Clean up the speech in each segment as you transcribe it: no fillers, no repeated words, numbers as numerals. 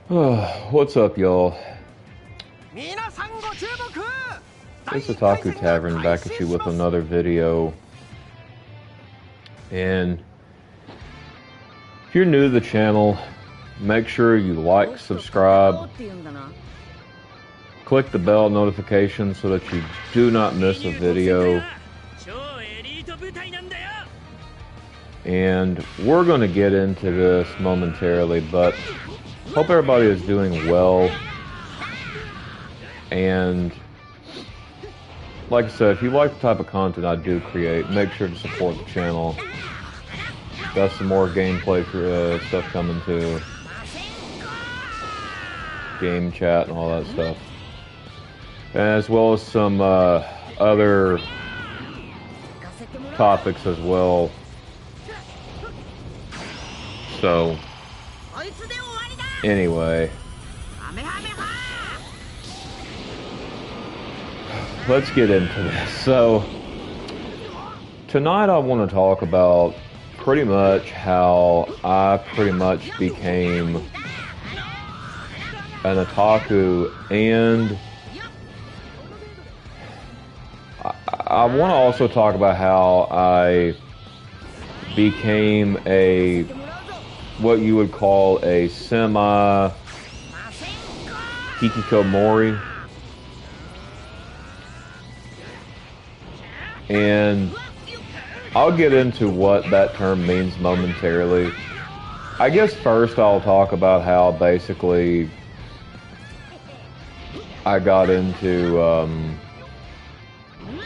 What's up, y'all? It's Otaku Tavern back at you with another video. And if you're new to the channel, make sure you like, subscribe, click the bell notification so that you do not miss a video. And we're going to get into this momentarily, but hope everybody is doing well. And like I said, if you like the type of content I do create, make sure to support the channel. Got some more gameplay stuff coming too. Game chat and all that stuff. As well as some other topics as well. So, anyway. Let's get into this. So, tonight I want to talk about pretty much how I pretty much became an otaku, and I want to also talk about how I became a, what you would call a semi Hikikomori. And I'll get into what that term means momentarily. I guess first I'll talk about how basically I got into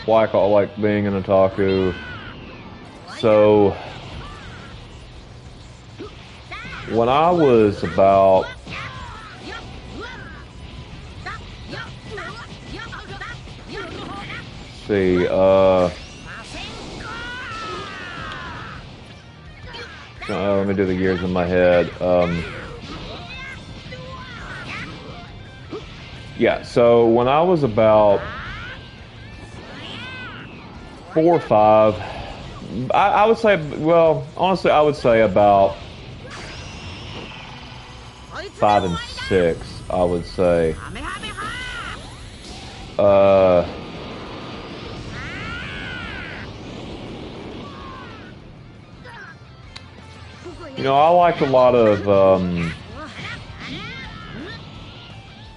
like being an otaku. So when I was about let me do the years in my head. Yeah, so when I was about 4 or 5, I would say, well, honestly, I would say about 5 and 6, I would say. You know, I liked a lot of,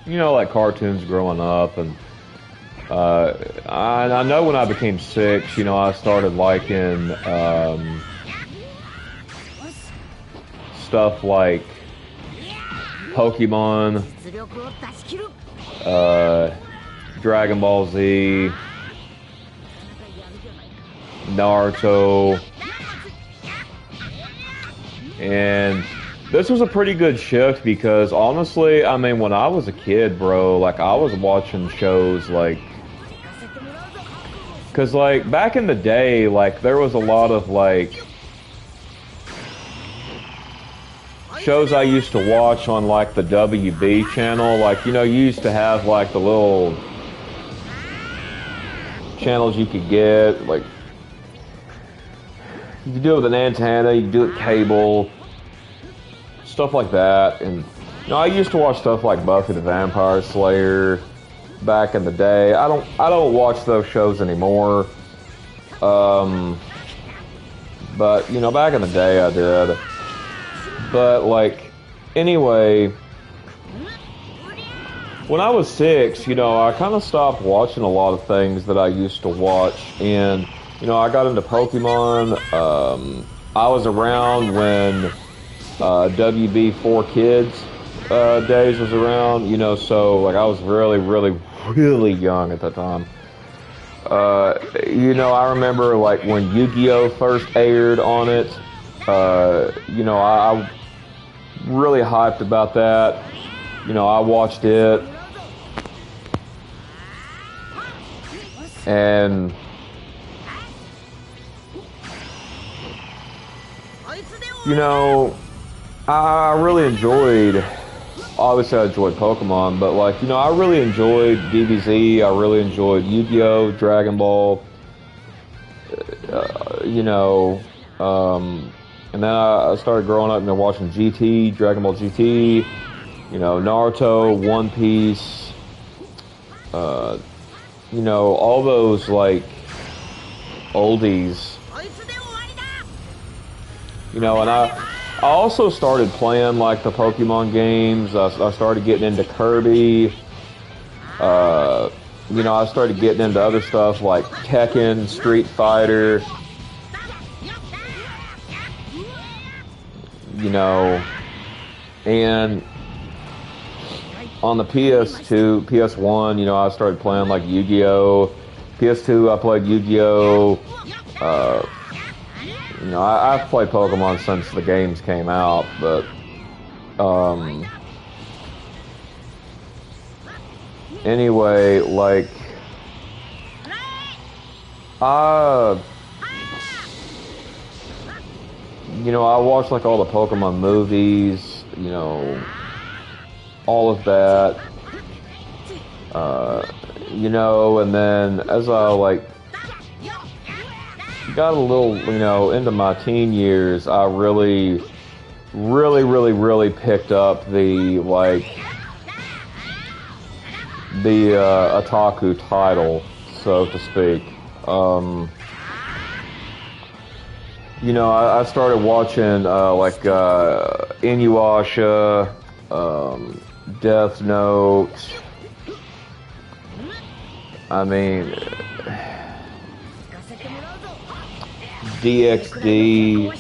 you know, like cartoons growing up, and I know when I became 6, you know, I started liking stuff like Pokemon, Dragon Ball Z, Naruto. And this was a pretty good shift because honestly, I mean, when I was a kid, bro, like I was watching shows like, cause like back in the day, like there was a lot of like shows I used to watch on like the WB channel. Like, you know, you used to have like the little channels you could get, like you could do it with an antenna, you could do it cable, stuff like that. And you know, I used to watch stuff like Buffy the Vampire Slayer back in the day. I don't watch those shows anymore. But you know, back in the day I did. But like, anyway, when I was 6, you know, I kind of stopped watching a lot of things that I used to watch, and you know, I got into Pokemon. I was around when WB4 Kids days was around, you know, so like I was really, really, really young at that time. You know, I remember like when Yu-Gi-Oh first aired on it. You know, I really hyped about that. You know, I watched it. And you know, I really enjoyed, obviously I enjoyed Pokemon, but like, you know, I really enjoyed DBZ, I really enjoyed Yu-Gi-Oh, Dragon Ball, you know, and then I started growing up and watching GT, Dragon Ball GT, You know, Naruto, One Piece, you know, all those like oldies. You know, and I also started playing like the Pokemon games. I started getting into Kirby. You know, I started getting into other stuff like Tekken, Street Fighter. You know, and on the PS2, PS1, you know, I started playing like Yu-Gi-Oh! PS2, I played Yu-Gi-Oh! You know, I've played Pokemon since the games came out, but anyway, like you know, I watched like all the Pokemon movies, you know, all of that, you know, and then as I like got a little, you know, into my teen years, I really picked up the Otaku title, so to speak. You know, I started watching like Inuyasha, Death Note. I mean, DxD.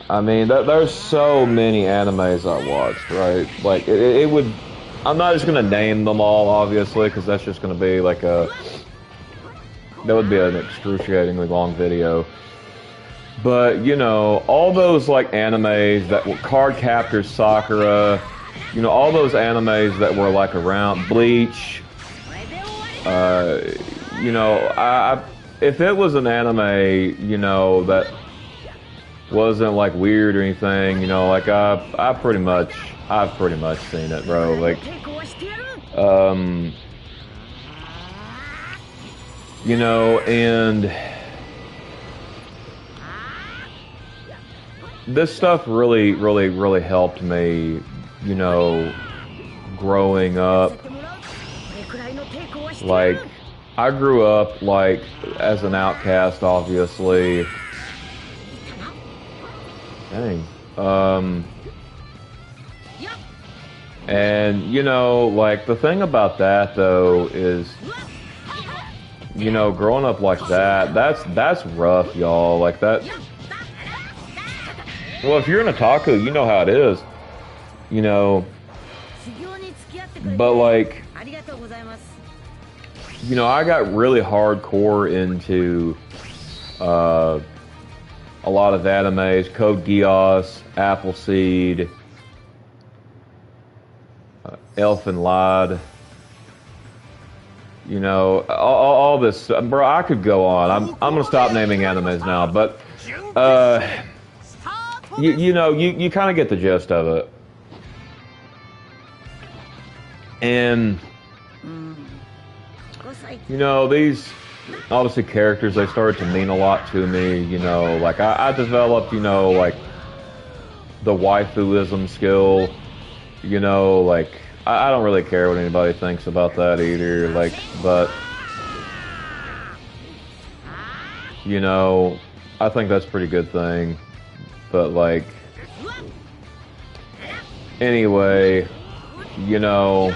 I mean, there's so many animes I watched, right? Like, it would... I'm not just going to name them all, obviously, because that's just going to be like a... That would be an excruciatingly long video. But, you know, all those, like, animes that were... Card Captors Sakura, you know, all those animes that were, like, around... Bleach. You know, if it was an anime, you know, that wasn't like weird or anything, you know, like I've pretty much seen it, bro. Like, you know, and this stuff really helped me, you know, growing up. Like, I grew up, like, as an outcast, obviously. Dang. And, you know, like, the thing about that, though, is, you know, growing up like that, that's rough, y'all. Like, that... Well, if you're an otaku, you know how it is. You know... But, like... You know, I got really hardcore into a lot of animes, Code Geass, Appleseed, Elfen Lied. You know, all this, bro. I could go on. I'm gonna stop naming animes now, but you know, you kind of get the gist of it, and. You know, these, obviously, characters, they started to mean a lot to me, you know, like, I developed, you know, like, the waifuism skill, you know, like, I don't really care what anybody thinks about that either, like, but, you know, I think that's a pretty good thing, but, like, anyway, you know...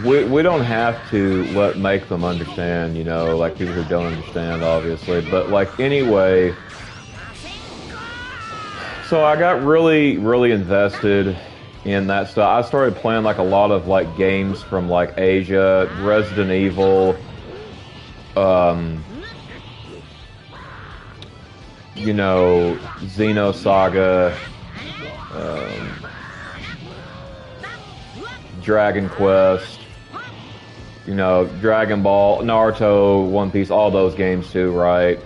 We don't have to make them understand, you know, like people who don't understand, obviously. But, like, anyway, so I got really invested in that stuff. I started playing, like, a lot of, like, games from, like, Asia, Resident Evil, you know, Xenosaga, Dragon Quest. You know, Dragon Ball, Naruto, One Piece, all those games too, right?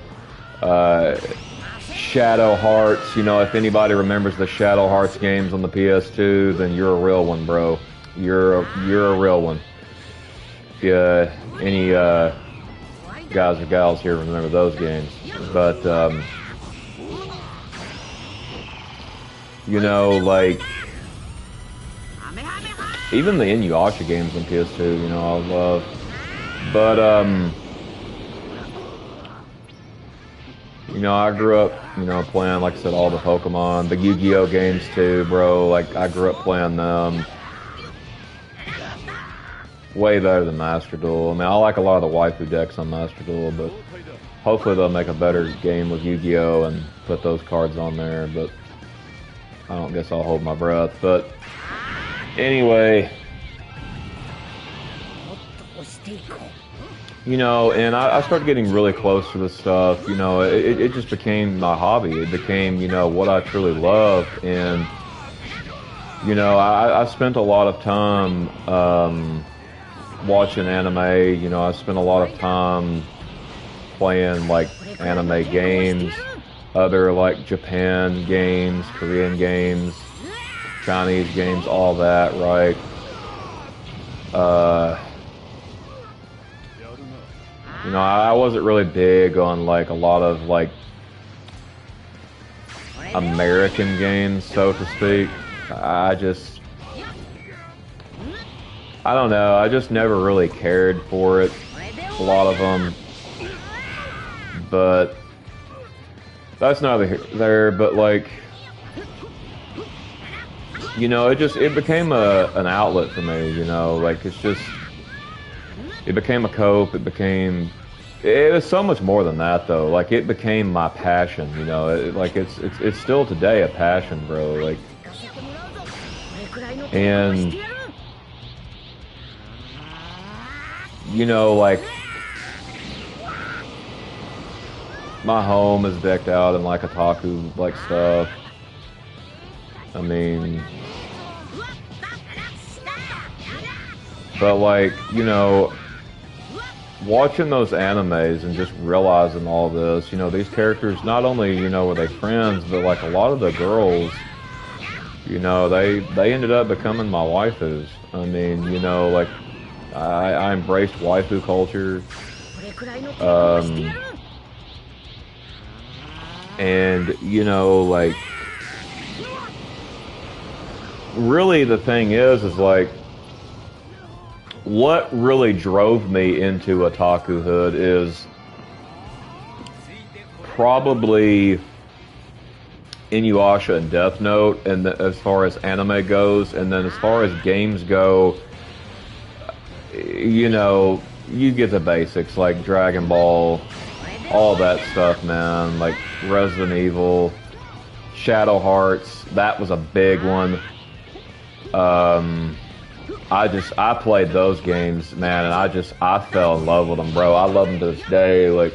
Shadow Hearts, you know, if anybody remembers the Shadow Hearts games on the PS2, then you're a real one, bro. You're a real one. If any guys or gals here remember those games. But, You know, like, even the Inuyasha games on PS2, you know, I love. But, you know, I grew up, you know, playing, like I said, all the Pokemon, the Yu-Gi-Oh games too, bro. Like, I grew up playing them. Way better than Master Duel. I mean, I like a lot of the waifu decks on Master Duel, but hopefully they'll make a better game with Yu-Gi-Oh and put those cards on there, but I don't guess I'll hold my breath. But anyway, you know, and I started getting really close to this stuff. You know, it just became my hobby. It became, you know, what I truly love. And, you know, I spent a lot of time watching anime. You know, I spent a lot of time playing, like, anime games, other, like, Japan games, Korean games, Chinese games, all that, right? You know, I wasn't really big on, like, a lot of, like, American games, so to speak. I don't know, I just never really cared for it, a lot of them. But that's neither here nor there, but, like, you know, it became an outlet for me, you know, like, it became a cope, it was so much more than that, though. Like, it became my passion, you know, it's still today a passion, bro, like, and, you know, like, my home is decked out in, like, Otaku, like, stuff. I mean, but, like, you know, watching those animes and just realizing all this, you know, these characters, not only, you know, were they friends, but, like, a lot of the girls, you know, they ended up becoming my waifus. I mean, you know, like, I embraced waifu culture. And, you know, like, really the thing is like, what really drove me into otakuhood is probably Inuyasha and Death Note, and as far as anime goes, and then as far as games go, you know, you get the basics like Dragon Ball, all that stuff, man. Like Resident Evil, Shadow Hearts, that was a big one. I played those games, man, and I fell in love with them, bro. I love them to this day. Like,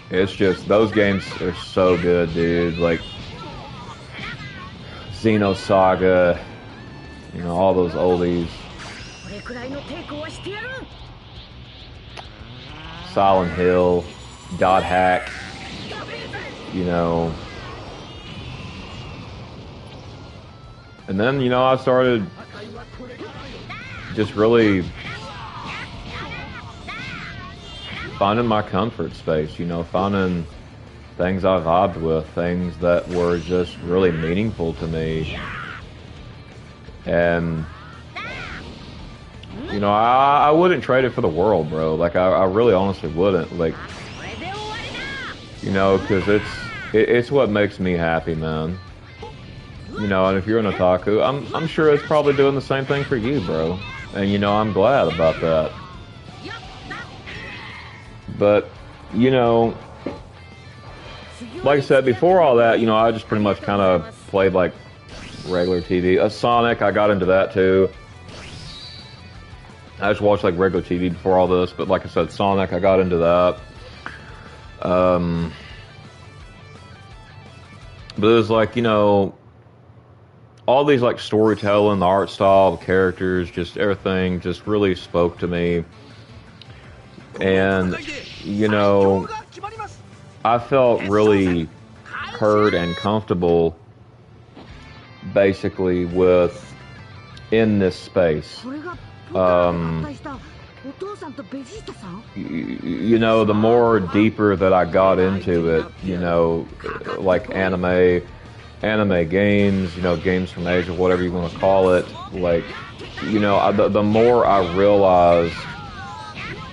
it's just, those games are so good, dude. Like, Xenosaga, you know, all those oldies. Silent Hill, Dot Hack, you know. And then, you know, I started just really finding my comfort space, you know, finding things I vibed with, things that were just really meaningful to me. And, you know, I wouldn't trade it for the world, bro. Like, I really honestly wouldn't. Like, you know, because it's what makes me happy, man. You know, and if you're an otaku, I'm sure it's probably doing the same thing for you, bro. And, you know, I'm glad about that. But, you know, like I said, before all that, you know, I just pretty much kind of played, like, regular TV. Sonic, I got into that, too. I just watched, like, regular TV before all this, but like I said, Sonic, I got into that. But it was like, you know, all these, like, storytelling, the art style, the characters, just everything just really spoke to me. And, you know, I felt really heard and comfortable, basically, in this space. you know, the more deeper that I got into it, you know, like anime games, you know, games from Asia, whatever you want to call it, like, you know, the more I realized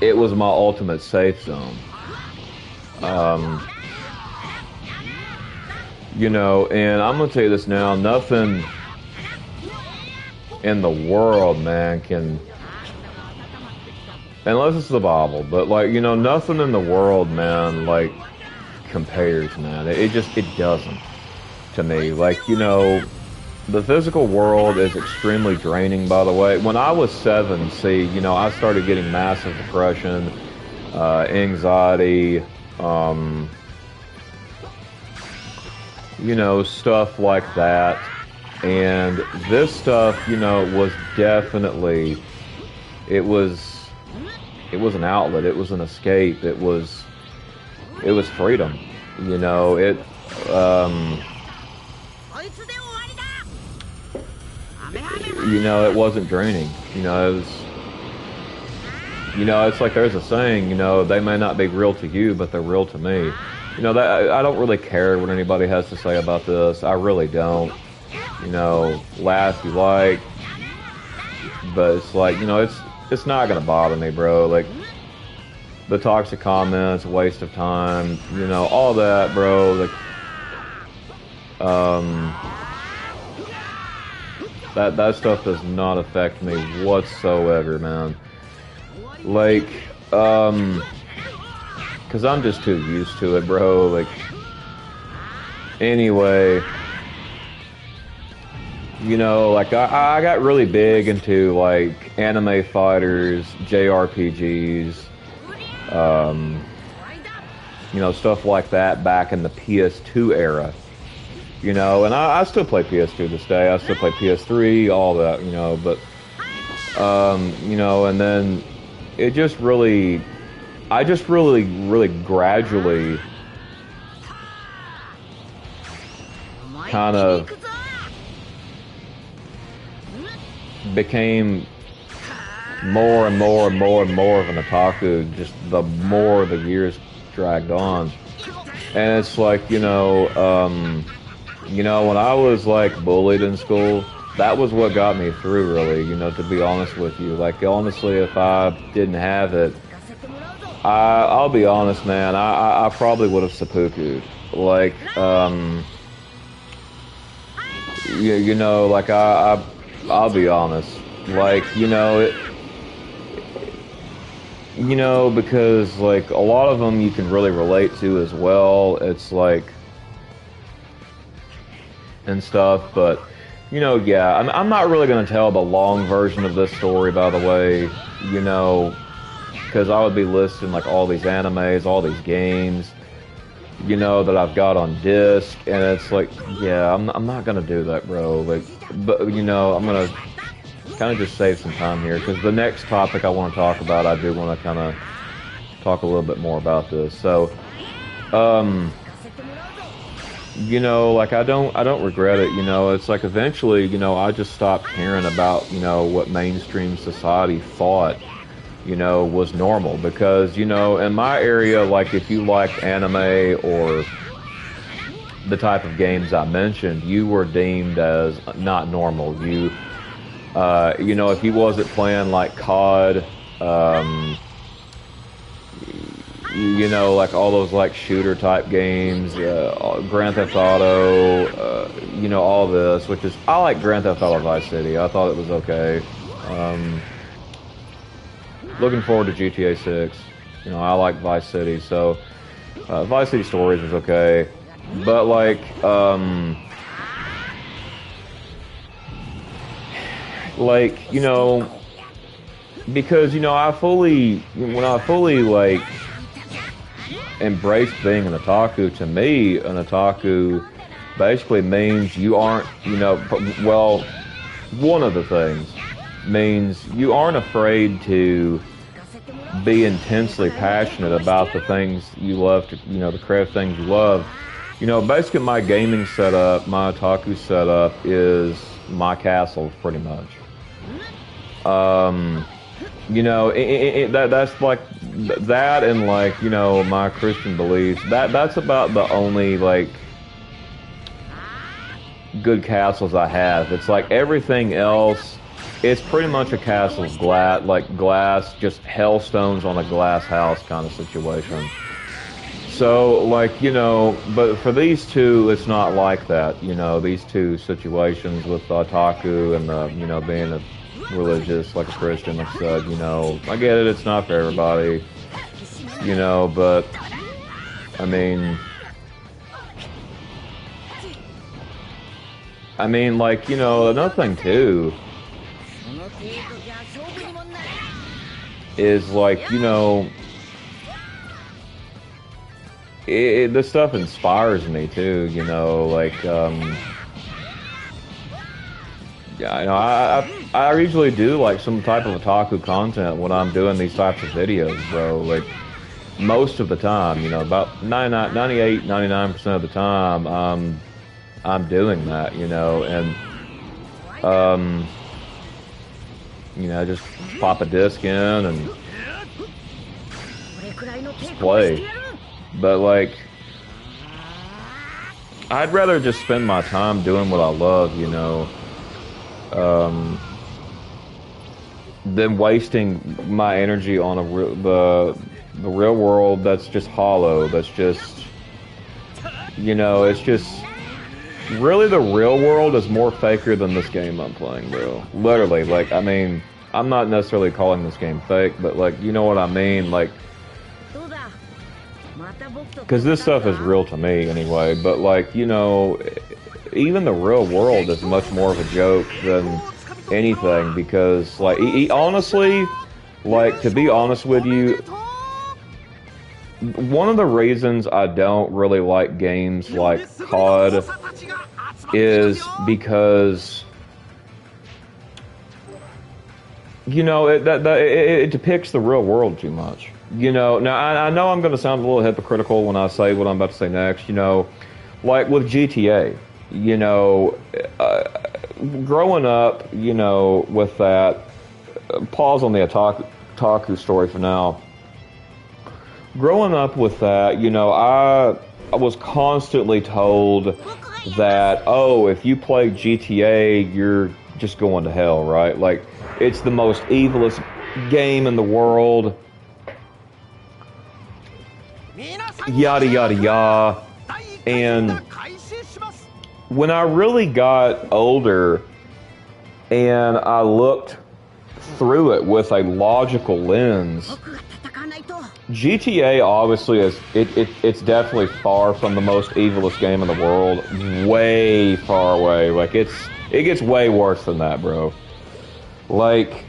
it was my ultimate safe zone. You know, and I'm gonna tell you this now, nothing in the world, man, can, unless it's the Bible, but like, you know, nothing in the world, man, like compares, man. It just, it doesn't to me. Like, you know, the physical world is extremely draining, by the way. When I was 7, see, you know, I started getting massive depression, anxiety, you know, stuff like that. And this stuff, you know, was definitely, it was an outlet, it was an escape, it was freedom, you know, you know, it wasn't draining, you know, it was, you know, it's like there's a saying, you know, they may not be real to you, but they're real to me. You know, that I don't really care what anybody has to say about this. I really don't. You know, laugh if you like, but it's like, you know, it's not gonna bother me, bro. Like the toxic comments, waste of time, you know, all that, bro. Like, that stuff does not affect me whatsoever, man. Like, cause I'm just too used to it, bro. Like, anyway, you know, like I got really big into like anime fighters, JRPGs, you know, stuff like that back in the PS2 era. You know, and I still play PS2 this day. I still play PS3, all that, you know, but you know, and then it just really, I just really gradually kind of became more and more of an otaku, just the more the years dragged on. And it's like, you know, when I was like bullied in school, that was what got me through, really, you know, to be honest with you. Like, honestly, if I didn't have it, I'll be honest, man, I probably would have seppuku'd. Like, you know, like, I'll be honest. Like, you know, you know, because, like, a lot of them you can really relate to as well. It's like, and stuff, but, you know, yeah, I'm not really going to tell the long version of this story, by the way, you know, because I would be listing, like, all these animes, all these games, you know, that I've got on disc, and it's like, yeah, I'm not going to do that, bro, like, but, you know, I'm going to kind of just save some time here, because the next topic I want to talk about, I do want to kind of talk a little bit more about this. So, you know, like, I don't regret it, you know. It's like eventually, you know, I just stopped caring about, you know, what mainstream society thought, you know, was normal, because, you know, in my area, like, if you liked anime or the type of games I mentioned, you were deemed as not normal. You know, if you wasn't playing like COD, you know, like all those like shooter type games, Grand Theft Auto, you know, all this, which is, I like Grand Theft Auto Vice City. I thought it was okay. Looking forward to GTA 6. You know, I like Vice City, so Vice City Stories was okay. But like, you know, because, you know, when I fully like embraced being an otaku, to me, an otaku basically means you aren't, you know, well, one of the things means you aren't afraid to be intensely passionate about the things you love, to, you know, the craft things you love. You know, basically my gaming setup, my otaku setup is my castle, pretty much. You know, that's like that, and like, you know, my Christian beliefs. That's about the only like good castles I have. It's like everything else, it's pretty much a castle of glass, like glass, just hailstones on a glass house kind of situation. So, like, you know, but for these two, it's not like that. You know, these two situations with Otaku and the, you know, being a religious, like a Christian, like I said, you know, I get it, it's not for everybody, you know, but, I mean, like, you know, another thing, too, is, like, you know, this stuff inspires me, too, you know, like, yeah, I know, I usually do, like, some type of otaku content when I'm doing these types of videos, bro, like, most of the time, you know, about 98, 99% of the time, I'm doing that, you know, and, you know, just pop a disc in and just play. But, like, I'd rather just spend my time doing what I love, you know, than wasting my energy on the real world that's just hollow, that's just, you know, it's just, really the real world is more faker than this game I'm playing, bro. Literally, like, I mean, I'm not necessarily calling this game fake, but, like, you know what I mean, like, because this stuff is real to me anyway, but, like, you know, even the real world is much more of a joke than anything, because, like, honestly, like, to be honest with you, one of the reasons I don't really like games like COD is because, you know, it depicts the real world too much. You know, now I know I'm going to sound a little hypocritical when I say what I'm about to say next, you know, like with GTA, you know, growing up, you know, with that, pause on the Otaku story for now. Growing up with that, you know, I was constantly told that, oh, if you play GTA, you're just going to hell, right? Like, it's the most evilest game in the world. Yada, yada, yada. And when I really got older and I looked through it with a logical lens, GTA obviously is, it's definitely far from the most evilest game in the world. Way far away. Like, it gets way worse than that, bro. Like,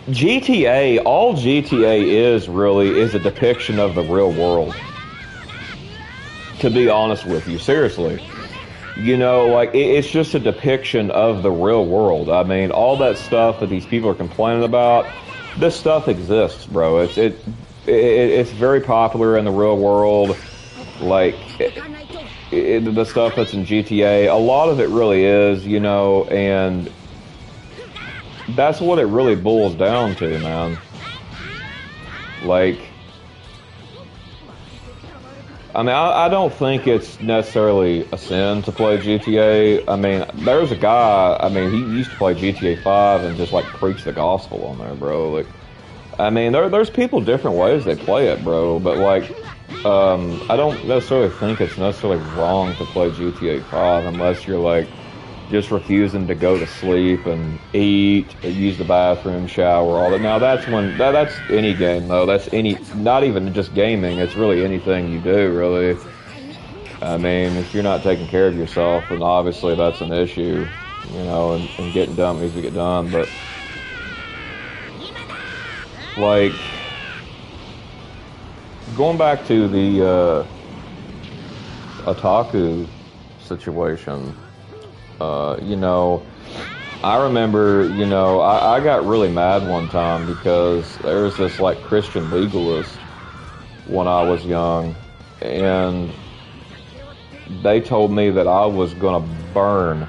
GTA, all GTA is really is a depiction of the real world. To be honest with you, seriously. You know, like, it's just a depiction of the real world. I mean, all that stuff that these people are complaining about, this stuff exists, bro. It's very popular in the real world. Like, the stuff that's in GTA, a lot of it really is, you know, and that's what it really boils down to, man. Like, I mean, I don't think it's necessarily a sin to play GTA. I mean, there's a guy, I mean, he used to play GTA 5 and just, like, preach the gospel on there, bro. Like, I mean, there's people different ways they play it, bro, but, like, I don't necessarily think it's necessarily wrong to play GTA 5 unless you're, like, just refusing to go to sleep and eat, use the bathroom, shower, all that. Now, that's any game, though. That's not even just gaming. It's really anything you do, really. I mean, if you're not taking care of yourself, then obviously that's an issue, you know, and getting done needs to get done, but, like, going back to the Otaku situation, you know, I remember, you know, I got really mad one time because there was this, like, Christian legalist when I was young, and they told me that I was gonna burn.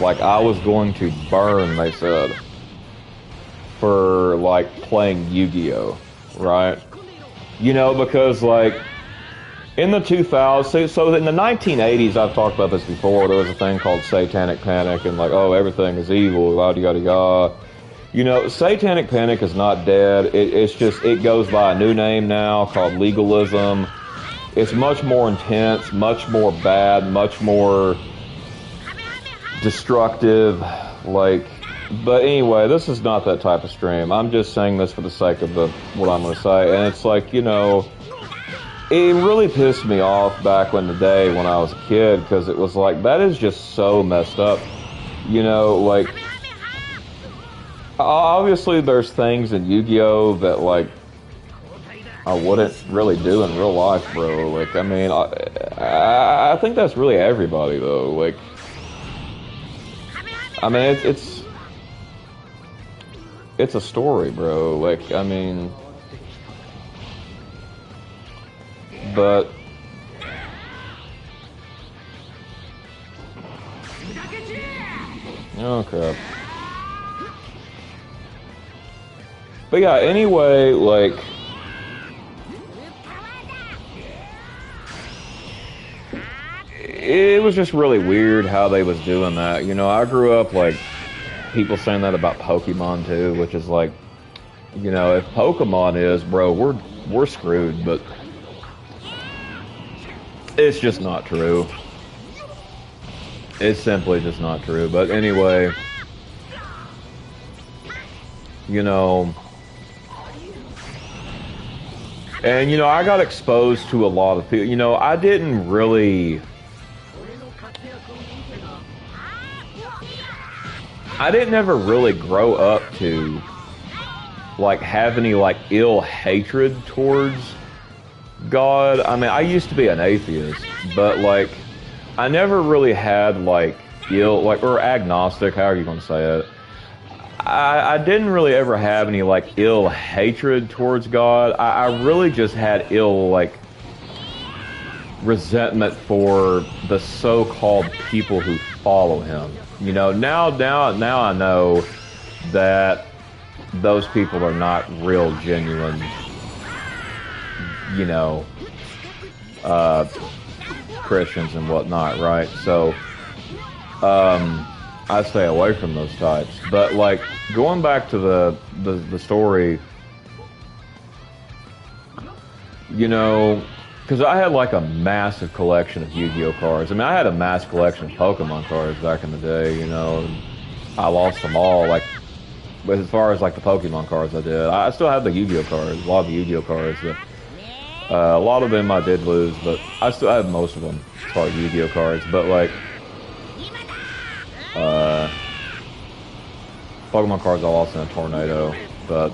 Like, I was going to burn, they said. for like playing Yu-Gi-Oh, right? You know, because like in the 2000s, so in the 1980s, I've talked about this before, there was a thing called Satanic Panic, and like, oh, everything is evil, yada yada yada. You know, Satanic Panic is not dead. It's just, it goes by a new name now called legalism. It's much more intense, much more bad, much more destructive, like, but anyway, this is not that type of stream. I'm just saying this for the sake of what I'm going to say, and it's like, you know, it really pissed me off back in the day when I was a kid, because it was like, that is just so messed up, you know, like, obviously there's things in Yu-Gi-Oh that, like, I wouldn't really do in real life, bro. Like, I mean, I think that's really everybody, though. Like, I mean, it's a story, bro. Like, I mean, but oh crap. But yeah, anyway, like, it was just really weird how they was doing that. You know, I grew up, like, people saying that about Pokemon too, which is like, you know, if Pokemon is, bro, we're screwed, but it's just not true. It's simply just not true. But anyway, you know, and you know, I got exposed to a lot of people. You know, I didn't never really grow up to, like, have any, like, ill hatred towards God. I mean, I used to be an atheist, but, like, I never really had, like, or agnostic, however you want to say it. I didn't really ever have any, like, ill hatred towards God. I really just had like, resentment for the so-called people who follow him. You know, now I know that those people are not real, genuine, you know, Christians and whatnot, right? So, I stay away from those types. But, like, going back to the story, you know, because I had, like, a massive collection of Yu-Gi-Oh cards. I mean, I had a mass collection of Pokemon cards back in the day, you know, and I lost them all, like, but as far as, like, the Pokemon cards I did. I still have the Yu-Gi-Oh cards, a lot of the Yu-Gi-Oh cards. A lot of them I did lose, but I still have most of them as far as Yu-Gi-Oh cards. But, like, Pokemon cards I lost in a tornado, but,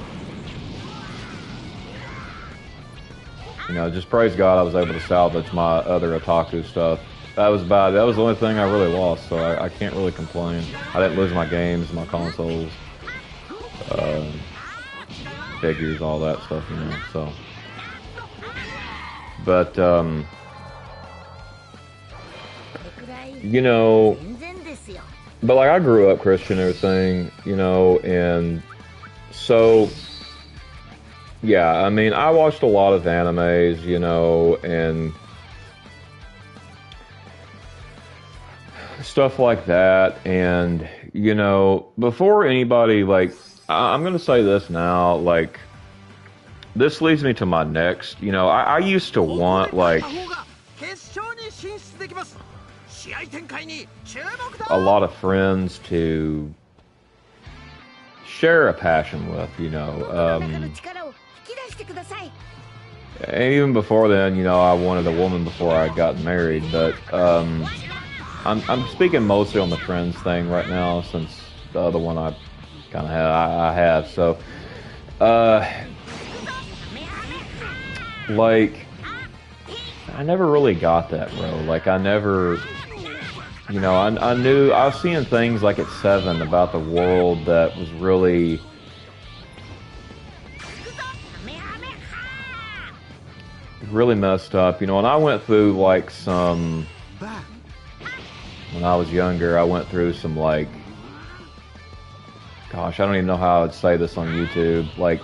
you know, just praise God I was able to salvage my other Otaku stuff. That was bad. That was the only thing I really lost, so I can't really complain. I didn't lose my games, my consoles, figures, all that stuff, you know, so. But, you know, but, like, I grew up Christian and everything, you know, and so, yeah, I mean, I watched a lot of animes, you know, and stuff like that, and, you know, before anybody, like, I'm gonna say this now, like, this leads me to my next, you know, I used to want, like, a lot of friends to share a passion with, you know, and even before then, you know, I wanted a woman before I got married, but, I'm speaking mostly on the friends thing right now, since the other one I kind of have, so, like, I never really got that, bro. Like, I never, you know, I knew, I was seeing things, like, at 7 about the world that was really, really messed up, you know, and I went through, like, some, when I was younger, I went through some, like, Gosh, I don't even know how I'd say this on YouTube. Like,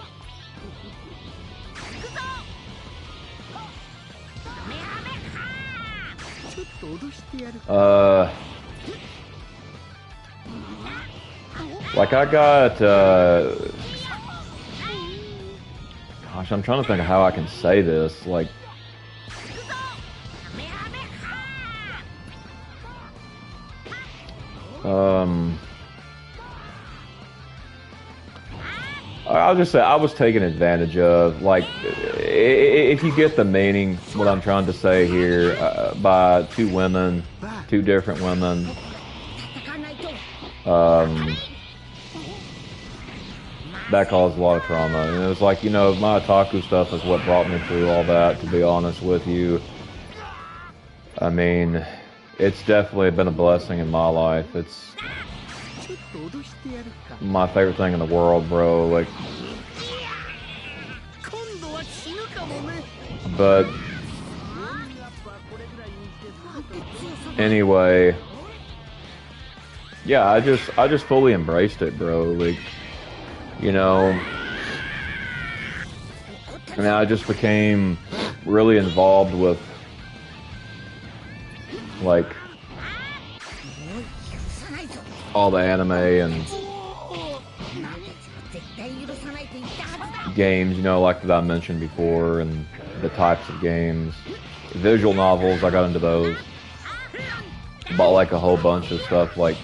like I got, gosh, I'm trying to think of how I can say this. Like, I'll just say I was taken advantage of. Like, if you get the meaning, what I'm trying to say here, by two women, two different women, that caused a lot of trauma. And it was like, you know, my otaku stuff is what brought me through all that, to be honest with you. I mean, it's definitely been a blessing in my life. It's my favorite thing in the world, bro. Like, but anyway, yeah, I just fully embraced it, bro. Like, you know, and I just became really involved with, like, all the anime and games, you know, like that I mentioned before, and the types of games. Visual novels, I got into those. Bought like a whole bunch of stuff, like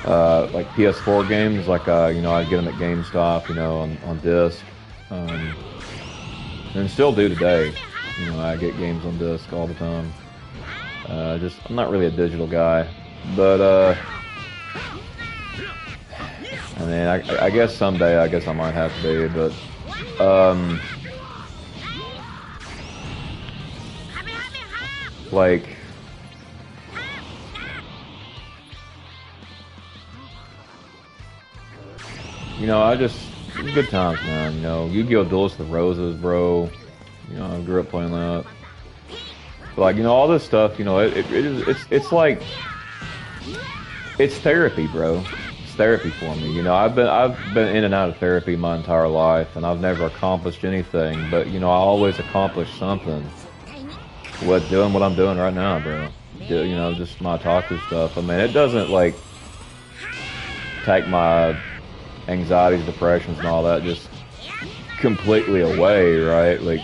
PS4 games, like, you know, I'd get them at GameStop, you know, on disc. And still do today. You know, I get games on disc all the time. I'm not really a digital guy, but, I mean, I guess someday, I guess I might have to be, but, like, you know, it's good times, man. You know, Yu-Gi-Oh! Duelist of the Roses, bro. You know, I grew up playing that. But, like, you know, all this stuff, you know, it's like, it's therapy, bro. It's therapy for me. You know, I've been in and out of therapy my entire life, and I've never accomplished anything. But, you know, I always accomplish something with doing what I'm doing right now, bro. You know, just my otaku stuff. I mean, it doesn't, like, take my anxieties, depressions, and all that just completely away, right? Like,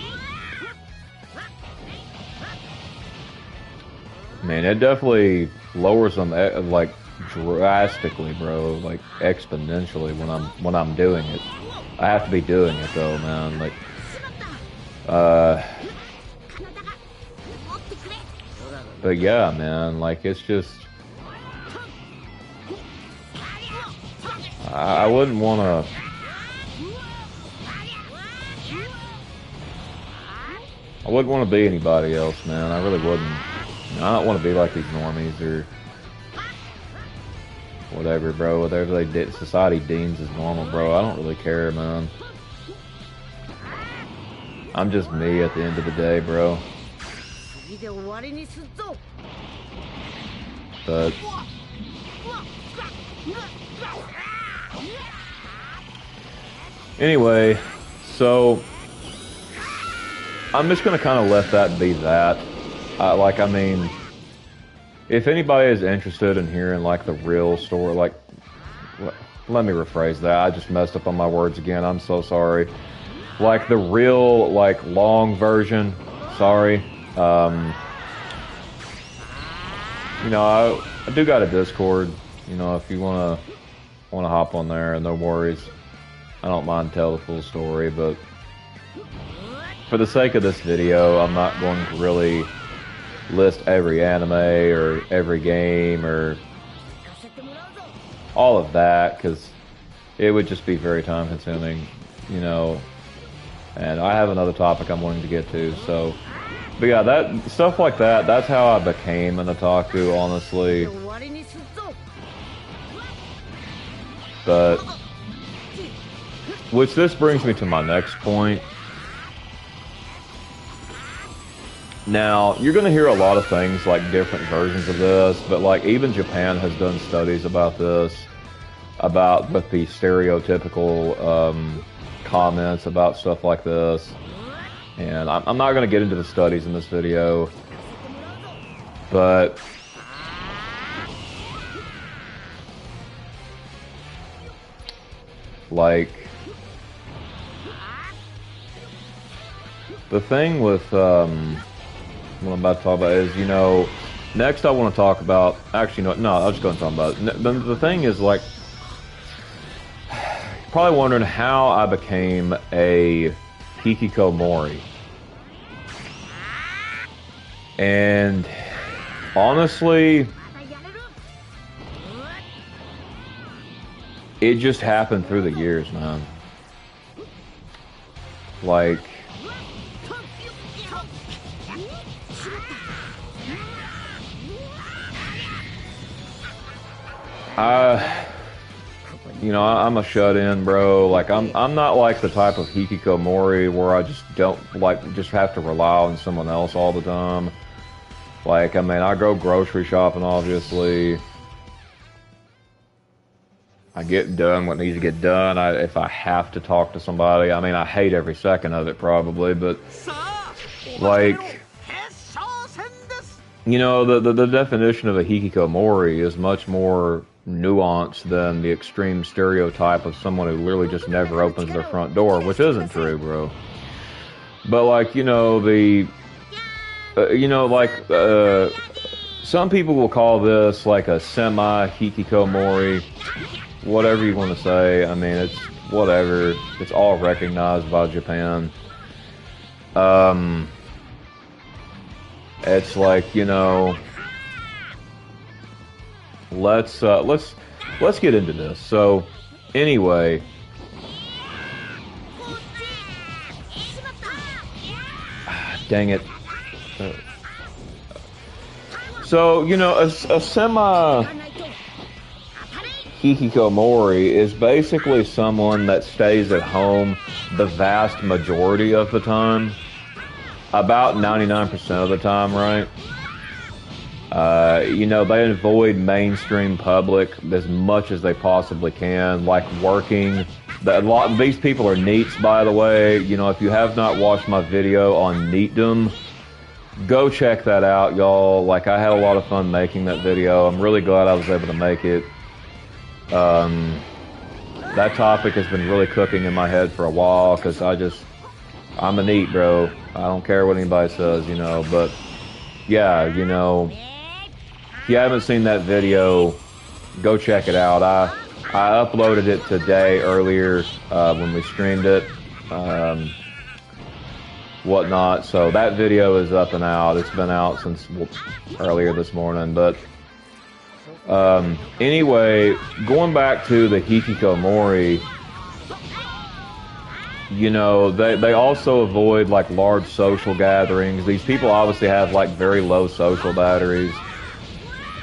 man, it definitely lowers them, like, drastically, bro, like exponentially when I'm doing it. I have to be doing it though, man. Like, but yeah, man, like, it's just, I wouldn't want to. I wouldn't want to be anybody else, man. I really wouldn't. You know, I don't want to be like these normies or whatever, bro. Whatever society deems as normal, bro. I don't really care, man. I'm just me at the end of the day, bro. But anyway, so I'm just gonna kind of let that be that. Like, I mean, if anybody is interested in hearing, like, the real story, like, let me rephrase that. I just messed up on my words again. I'm so sorry. Like, the real, like, long version. Sorry. You know, I do got a Discord. You know, if you wanna hop on there, no worries. I don't mind telling the full story, but for the sake of this video, I'm not going to really list every anime or every game or all of that, because it would just be very time consuming, you know, and I have another topic I'm wanting to get to. So, but yeah, that stuff like that, that's how I became an otaku, honestly. But which this brings me to my next point. Now, you're going to hear a lot of things, like different versions of this, but like even Japan has done studies about this. about with the stereotypical comments about stuff like this. And I'm not going to get into the studies in this video, but like the thing with what I'm about to talk about is, you know, next I want to talk about, actually no, I'll just go and talk about it. The thing is, like, probably wondering how I became a Hikikomori. And honestly, it just happened through the years, man. Like, you know, I'm a shut-in, bro. Like, I'm not like the type of Hikikomori where I just don't, like, just have to rely on someone else all the time. Like, I mean, I go grocery shopping, obviously. I get done what needs to get done. If I have to talk to somebody, I mean, I hate every second of it, probably, but, like, you know, the definition of a Hikikomori is much more nuanced than the extreme stereotype of someone who literally just never opens their front door, which isn't true, bro. But, like, you know, some people will call this like a semi-Hikikomori, whatever you want to say. I mean, it's whatever. It's all recognized by Japan. It's like, you know, let's get into this. So, anyway, dang it. So, you know, a semi-Hikikomori is basically someone that stays at home the vast majority of the time. About 99% of the time, right? You know, they avoid mainstream public as much as they possibly can, like working. These people are neats, by the way. You know, if you have not watched my video on neatdom, go check that out, y'all. Like, I had a lot of fun making that video. I'm really glad I was able to make it. That topic has been really cooking in my head for a while, because I'm a neat, bro. I don't care what anybody says, you know, but yeah, you know, if you haven't seen that video, go check it out. I uploaded it today earlier when we streamed it, whatnot. So that video is up and out. It's been out since earlier this morning. But anyway, going back to the Hikikomori, you know, they also avoid like large social gatherings. These people obviously have like very low social batteries.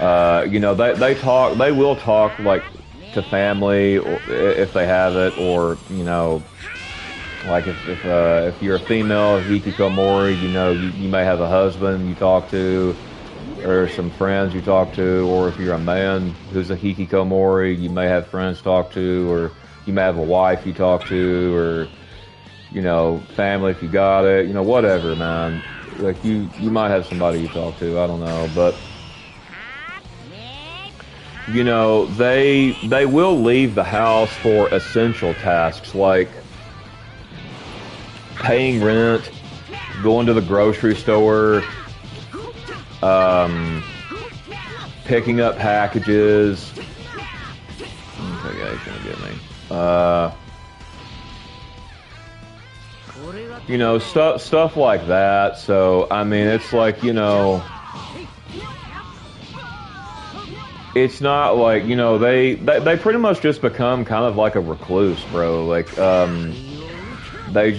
You know, they will talk like to family, or if they have it, or, you know, like if you're a female Hikikomori, you know, you may have a husband you talk to, or some friends you talk to, or if you're a man who's a Hikikomori, you may have friends talk to, or you may have a wife you talk to, or, you know, family if you got it, you know, whatever, man. Like, you might have somebody you talk to, I don't know, but, you know, they will leave the house for essential tasks like paying rent, going to the grocery store, picking up packages. Okay, yeah, he's gonna get me. You know, stuff like that. So, I mean, it's like, you know, it's not like, you know, they pretty much just become kind of like a recluse, bro. Like, they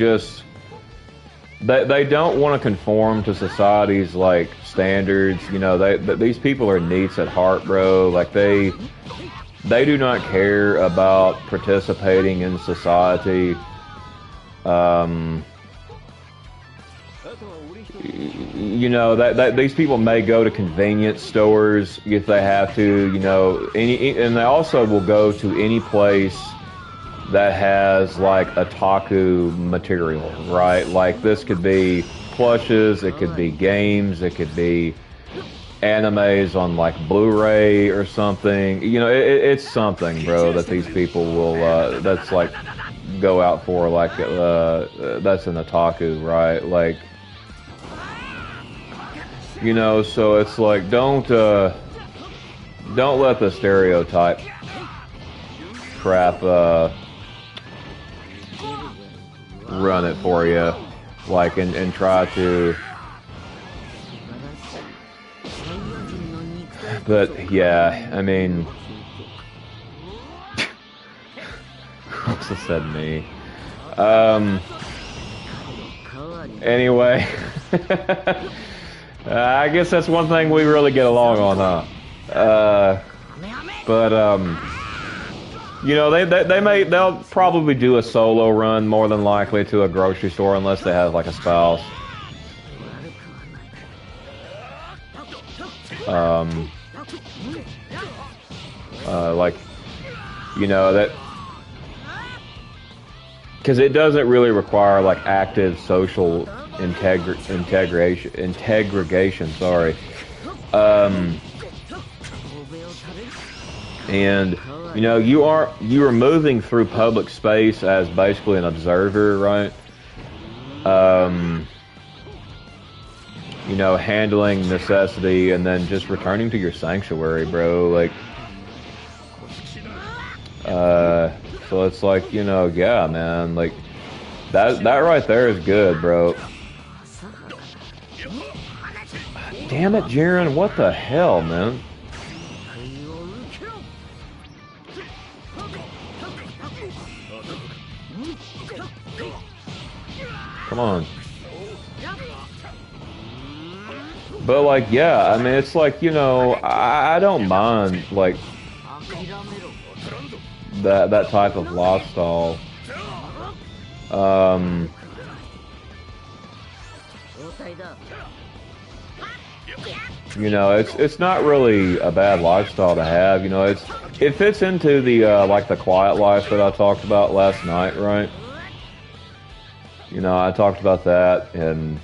don't want to conform to society's like standards. You know, these people are neats at heart, bro. Like, they do not care about participating in society. you know, that these people may go to convenience stores if they have to, you know, and they also will go to any place that has like otaku material, right? Like this could be plushes, it could be games, it could be animes on like Blu-ray or something. You know, it's something, bro, that these people will that's like go out for, like that's an otaku, right? Like, you know, so it's like don't let the stereotype crap run it for you, like, and try to. But yeah, I mean, also said me. Anyway, I guess that's one thing we really get along on, huh? But you know, they'll probably do a solo run more than likely to a grocery store unless they have like a spouse. Like, you know, that, because it doesn't really require like active social integration. Sorry. And you know, you are moving through public space as basically an observer, right? You know, handling necessity and then just returning to your sanctuary, bro. Like, so it's like, you know, yeah, man, like that right there is good, bro. Damn it, Jiren, what the hell, man? Come on. But like, yeah, I mean, it's like, you know, I don't mind like that type of lifestyle. You know, it's not really a bad lifestyle to have. You know, it fits into the like the quiet life that I talked about last night, right? You know, I talked about that and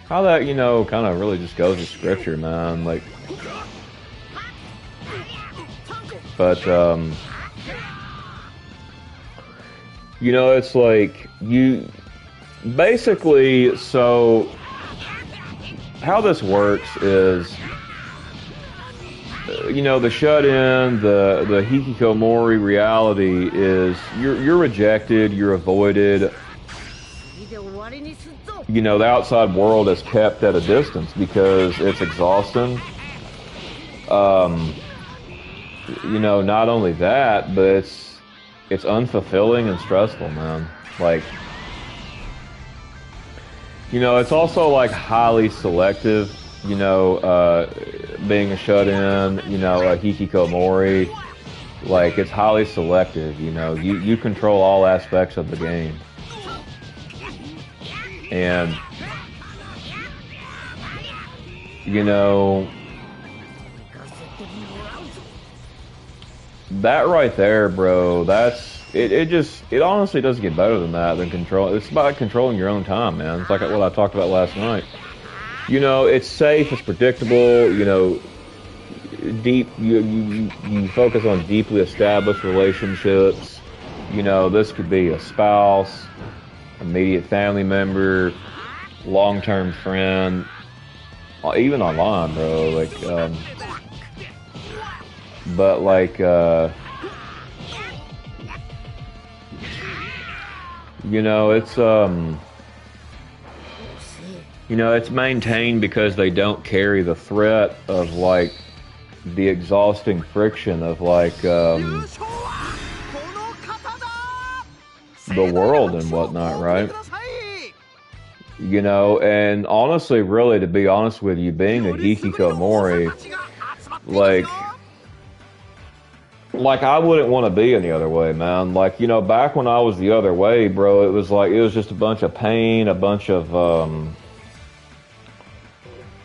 how that, you know, kind of really just goes with scripture, man. Like, but you know, it's like you basically, so how this works is, you know, the shut-in, the Hikikomori reality is you're rejected, you're avoided. You know, the outside world is kept at a distance because it's exhausting. You know, not only that, but it's unfulfilling and stressful, man. Like, you know, it's also like highly selective. You know, being a shut-in, you know, a Hikikomori, like it's highly selective. You know, you control all aspects of the game. And, you know, that right there, bro, it honestly doesn't get better than that, than control. It's about controlling your own time, man. It's like what I talked about last night. You know, it's safe, it's predictable, you know, you focus on deeply established relationships. You know, this could be a spouse, immediate family member, long-term friend, even online, bro. Like, but like, you know, it's you know, it's maintained because they don't carry the threat of like the exhausting friction of like the world and whatnot, right? You know, and honestly, really, to be honest with you, being a Hikikomori, like I wouldn't want to be any other way, man. Like, you know, back when I was the other way, bro, it was just a bunch of pain, a bunch of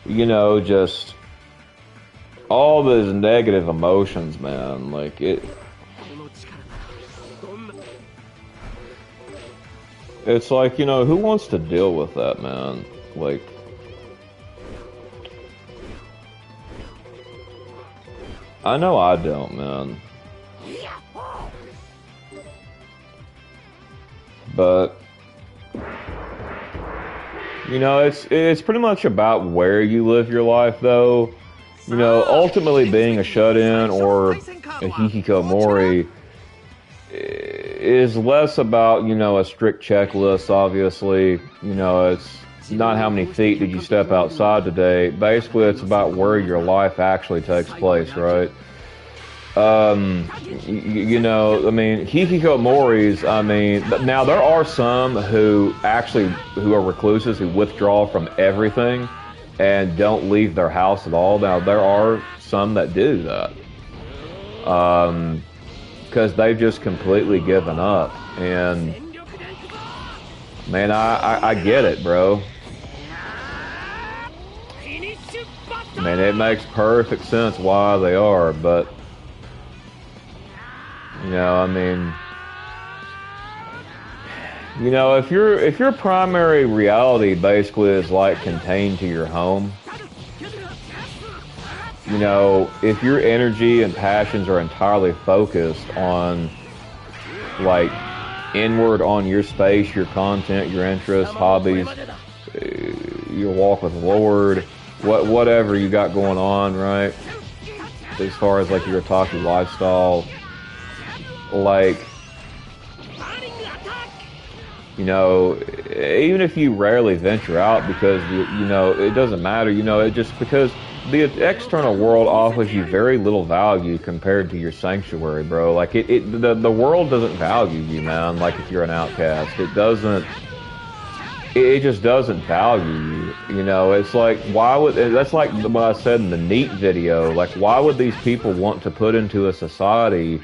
you know, just all those negative emotions, man. Like it's like, you know, who wants to deal with that, man? Like, I know I don't, man. But you know, it's pretty much about where you live your life, though. You know, ultimately being a shut-in or a Hikikomori is less about, you know, a strict checklist, obviously. You know, it's not how many feet did you step outside today. Basically, it's about where your life actually takes place, right? You know, I mean, Hikikomoris, I mean, now there are some who are recluses who withdraw from everything and don't leave their house at all. Now, there are some that do that. Because they've just completely given up. And, man, I get it, bro. Man, it makes perfect sense why they are, but you know, I mean, you know, if your primary reality basically is like contained to your home, you know, if your energy and passions are entirely focused on like inward on your space, your content, your interests, hobbies, your walk with the Lord, whatever you got going on, right? As far as like your otaku lifestyle, like, you know, even if you rarely venture out because, you know, it doesn't matter, you know, it just because the external world offers you very little value compared to your sanctuary, bro. Like, the world doesn't value you, man, like if you're an outcast. It just doesn't value you, you know. It's like, why would, that's like what I said in the NEAT video, like, why would these people want to put into a society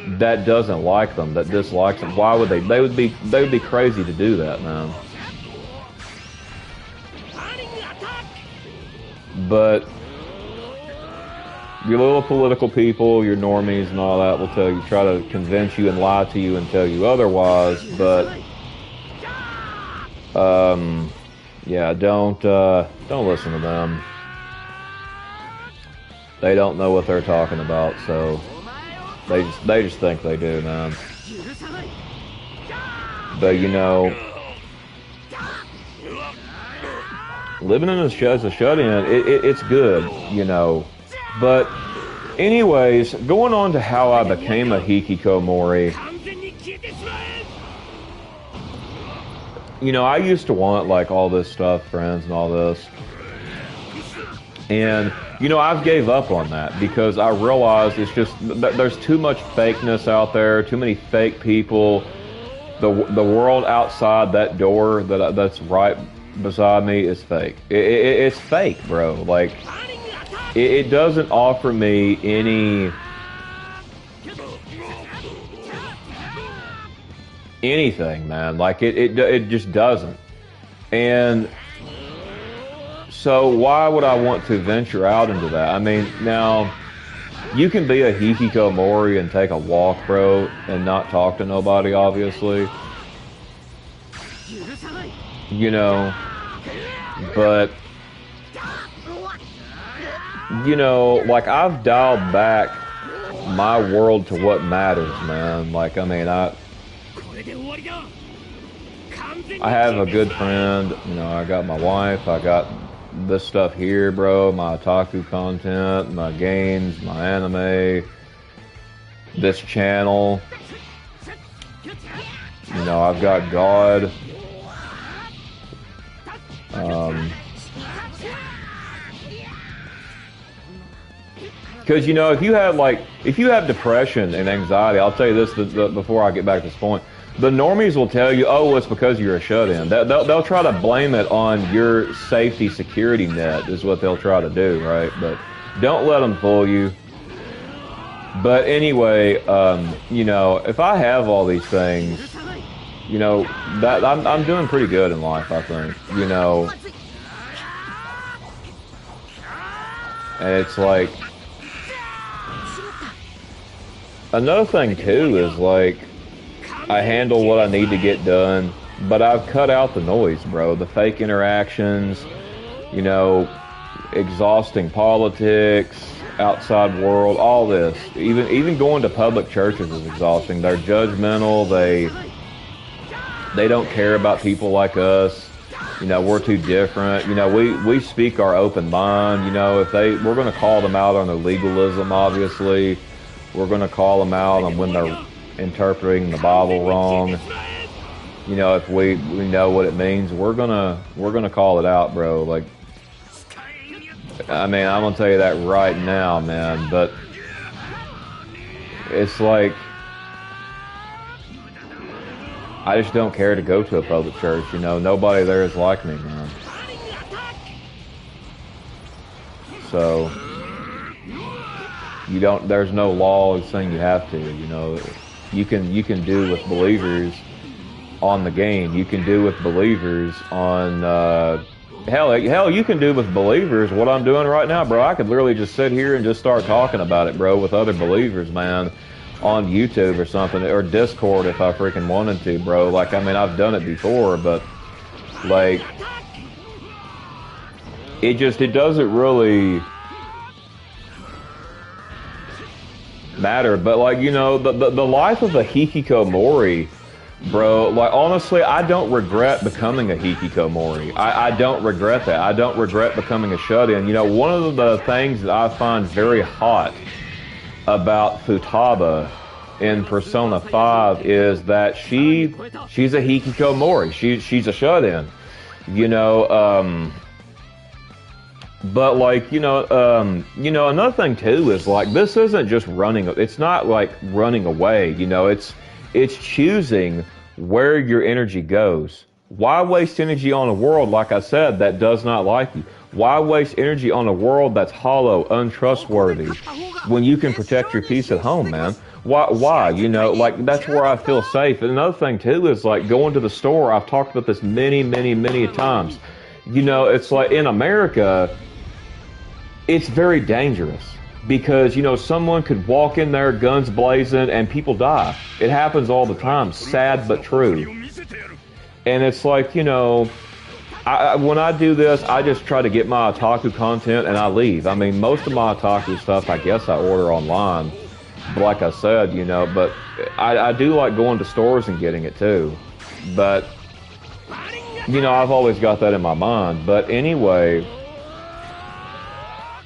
that doesn't like them, that dislikes them? Why would they? They would be crazy to do that, man. But your little political people, your normies and all that will try to convince you and lie to you and tell you otherwise, but yeah, don't listen to them. They don't know what they're talking about, so they just think they do, man. But you know, living in as a shut-in, it's good, you know. But anyways, going on to how I became a Hikikomori. You know, I used to want like all this stuff, friends and all this. And, you know, I've gave up on that because I realized it's just, there's too much fakeness out there, too many fake people. The world outside that door that's right beside me is fake. It's fake, bro. Like, it doesn't offer me anything, man. Like, it just doesn't. And so why would I want to venture out into that? I mean, now, you can be a Hikikomori and take a walk, bro, and not talk to nobody, obviously. You know, but, you know, like, I've dialed back my world to what matters, man. Like, I mean, I have a good friend, you know, I got my wife, I got this stuff here, bro, my otaku content, my games, my anime, this channel, you know, I've got God, because, you know, if you have depression and anxiety, I'll tell you this before I get back to this point, the normies will tell you, oh, it's because you're a shut-in. They'll try to blame it on your safety security net is what they'll try to do, right? But don't let them fool you. But anyway, you know, if I have all these things, you know, that I'm doing pretty good in life, I think. You know, And it's like, another thing too is like, I handle what I need to get done, but I've cut out the noise, bro. The fake interactions, you know, exhausting politics, outside world, all this. Even going to public churches is exhausting. They're judgmental. They don't care about people like us. You know, we're too different. You know, we speak our open mind. You know, we're going to call them out on their legalism, obviously. We're going to call them out on when they're interpreting the Bible wrong. You know, if we know what it means, we're gonna call it out, bro. Like, I mean, I'm gonna tell you that right now, man. But it's like, I just don't care to go to a public church. You know, nobody there is like me, man. So there's no law saying you have to. You know, you can do with believers on the game. You can do with believers on hell, you can do with believers what I'm doing right now, bro. I could literally just sit here and just start talking about it, bro, with other believers, man, on YouTube or something, or Discord if I freaking wanted to, bro. Like, I mean, I've done it before, but like, it doesn't really matter. But like, you know, the life of a Hikikomori, bro, like, honestly, I don't regret becoming a Hikikomori. I don't regret that. I don't regret becoming a shut-in. You know, one of the things that I find very hot about Futaba in Persona 5 is that she's a Hikikomori. She's a shut-in. You know, but like, you know, another thing too is like, this isn't just running. It's not like running away. You know, it's choosing where your energy goes. Why waste energy on a world, like I said, that does not like you? Why waste energy on a world that's hollow, untrustworthy, when you can protect your peace at home, man? Why? You know, like, that's where I feel safe. And another thing too is like going to the store. I've talked about this many times. You know, it's like in America, it's very dangerous. Because, you know, someone could walk in there, guns blazing, and people die. It happens all the time. Sad but true. And it's like, you know, when I do this, I just try to get my Otaku content and I leave. I mean, most of my Otaku stuff, I guess I order online. But like I said, you know, but I do like going to stores and getting it too. But, you know, I've always got that in my mind. But anyway,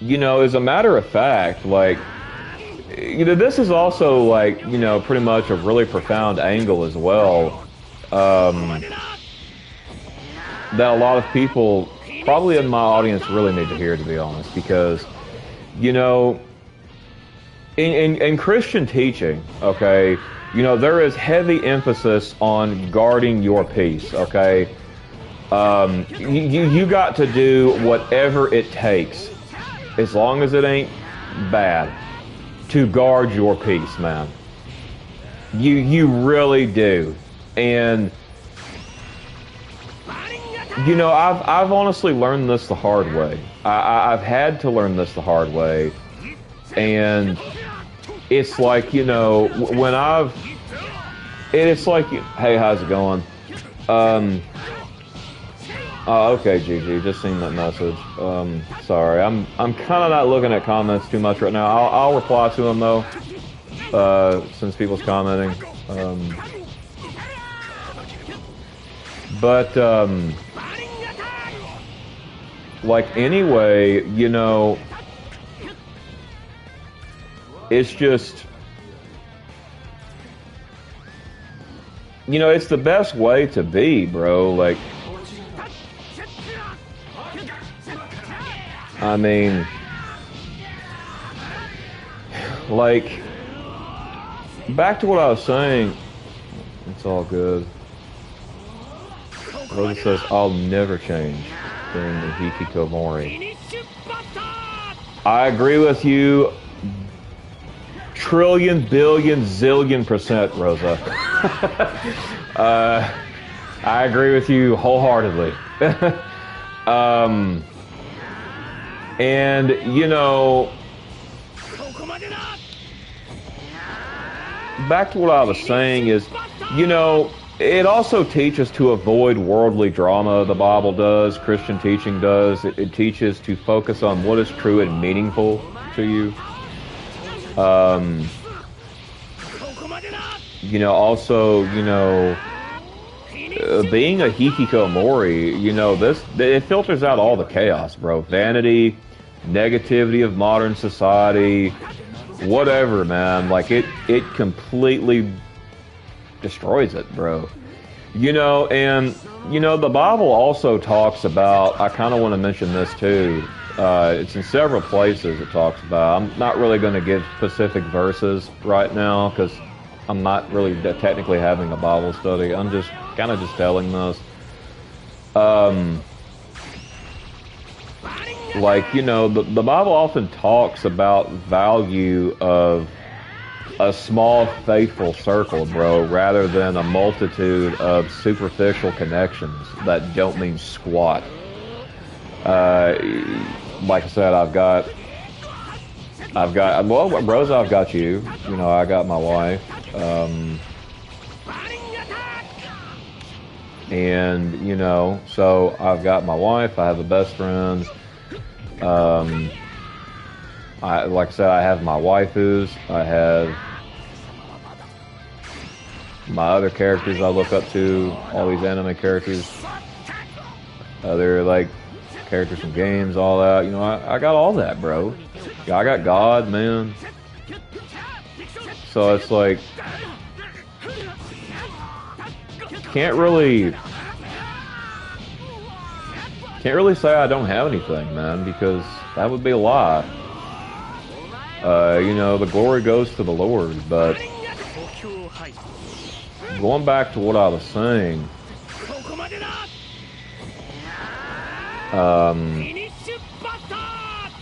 you know, as a matter of fact, like, you know, this is also like, you know, pretty much a really profound angle as well, that a lot of people probably in my audience really need to hear, to be honest, because, you know, in Christian teaching, okay, you know, there is heavy emphasis on guarding your peace, okay? You got to do whatever it takes, as long as it ain't bad, to guard your peace, man. You really do. And, you know, I've honestly learned this the hard way. I've had to learn this the hard way. And it's like, you know, when it's like, hey, how's it going? Oh, okay, Gigi, just seen that message. Sorry, I'm kind of not looking at comments too much right now. I'll reply to them though, since people's commenting. Like, anyway, you know, it's just, you know, it's the best way to be, bro. Like, I mean, like, back to what I was saying, it's all good. Rosa says, I'll never change during the Hikikomori. I agree with you trillion, billion, zillion %, Rosa. I agree with you wholeheartedly. And, you know, back to what I was saying is, you know, it also teaches to avoid worldly drama. The Bible does, Christian teaching does. It teaches to focus on what is true and meaningful to you. You know, also, you know, being a hikikomori, you know, it filters out all the chaos, bro. Vanity, negativity of modern society, whatever, man. Like, it completely destroys it, bro. You know, and, you know, the Bible also talks about, I kind of want to mention this too. It's in several places it talks about. I'm not really going to give specific verses right now because I'm not really technically having a Bible study. I'm just kind of just telling this. Like, you know, the Bible often talks about value of a small faithful circle, bro, rather than a multitude of superficial connections that don't mean squat. Like I said, I've got, well, Rosa, I've got you. You know, I got my wife. And, you know, so I've got my wife, I have a best friend. Like I said, I have my waifus, I have my other characters I look up to, all these anime characters, other, like, characters from games, all that. You know, I got all that, bro. I got God, man. So it's like, can't really say I don't have anything, man, because that would be a lie. You know, the glory goes to the Lord, but going back to what I was saying,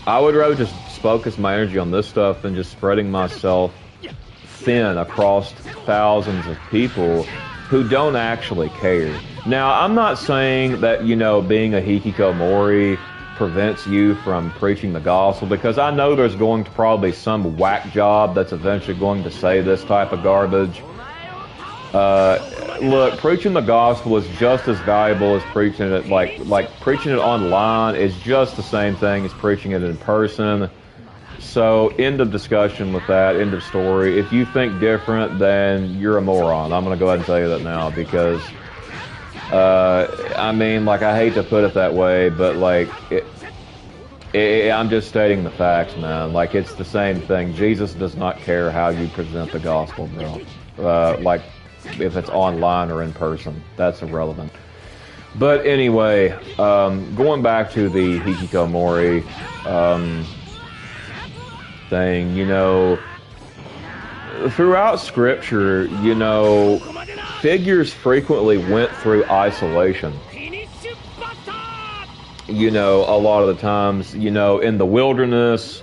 I would rather just focus my energy on this stuff than just spreading myself thin across thousands of people who don't actually care. Now, I'm not saying that, you know, being a hikikomori prevents you from preaching the gospel, because I know there's going to probably be some whack job that's eventually going to say this type of garbage. Look, preaching the gospel is just as valuable as preaching it, like preaching it online is just the same thing as preaching it in person. So, end of discussion with that, end of story. If you think different, then you're a moron. I'm going to go ahead and tell you that now, because, I mean, like, I hate to put it that way, but, like, I'm just stating the facts, man. Like, it's the same thing. Jesus does not care how you present the gospel, bro. Like, if it's online or in person, that's irrelevant. But anyway, going back to the hikikomori thing, you know, throughout scripture, you know, figures frequently went through isolation. You know, a lot of the times, you know, in the wilderness,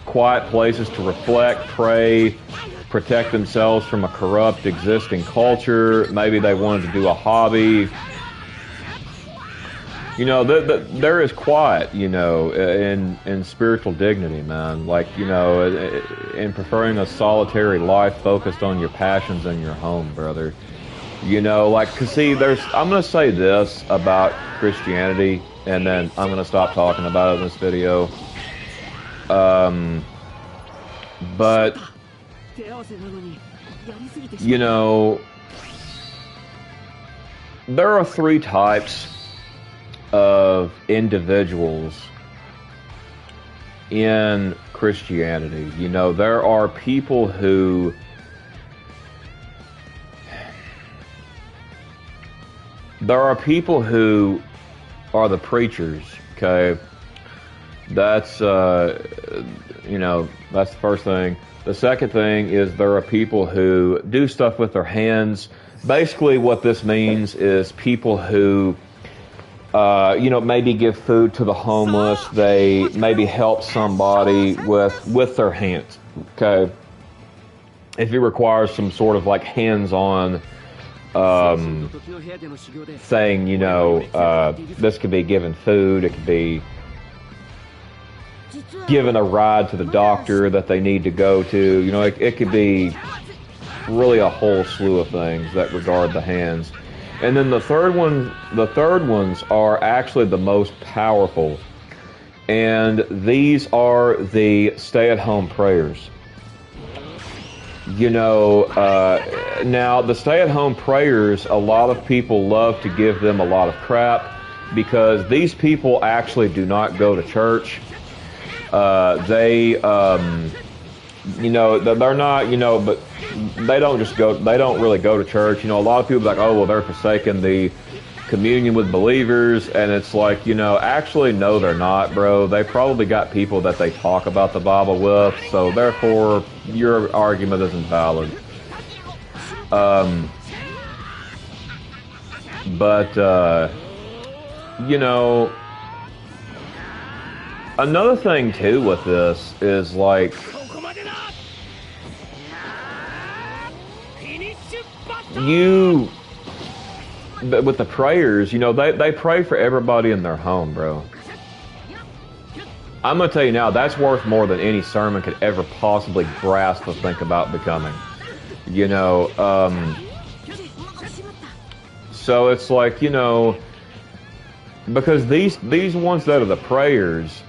quiet places to reflect, pray, protect themselves from a corrupt existing culture. Maybe they wanted to do a hobby. You know, there is quiet, you know, in spiritual dignity, man. Like, you know, in preferring a solitary life focused on your passions and your home, brother. You know, like, cause see, I'm going to say this about Christianity, and then I'm going to stop talking about it in this video. But, you know, there are three types of individuals in Christianity. You know, there are people who are the preachers, okay? That's, you know, that's the first thing. The second thing is there are people who do stuff with their hands. Basically, what this means is people who, you know, maybe give food to the homeless. They maybe help somebody with their hands, okay? If it requires some sort of, like, hands-on thing, you know, this could be giving food, it could be given a ride to the doctor that they need to go to. You know, it could be really a whole slew of things that regard the hands. And then the third ones are actually the most powerful. And these are the stay-at-home prayers. You know, now the stay-at-home prayers, a lot of people love to give them a lot of crap because these people actually do not go to church. You know, they're not, you know, but they don't really go to church. You know, a lot of people are like, oh, well, they're forsaking the communion with believers, and it's like, you know, actually, no, they're not, bro. They probably got people that they talk about the Bible with, so therefore, your argument isn't valid. You know, another thing, too, with this is, like, with the prayers, you know, they pray for everybody in their home, bro. I'm going to tell you now, that's worth more than any sermon could ever possibly grasp or think about becoming. You know, so it's like, you know, because these ones that are the prayers,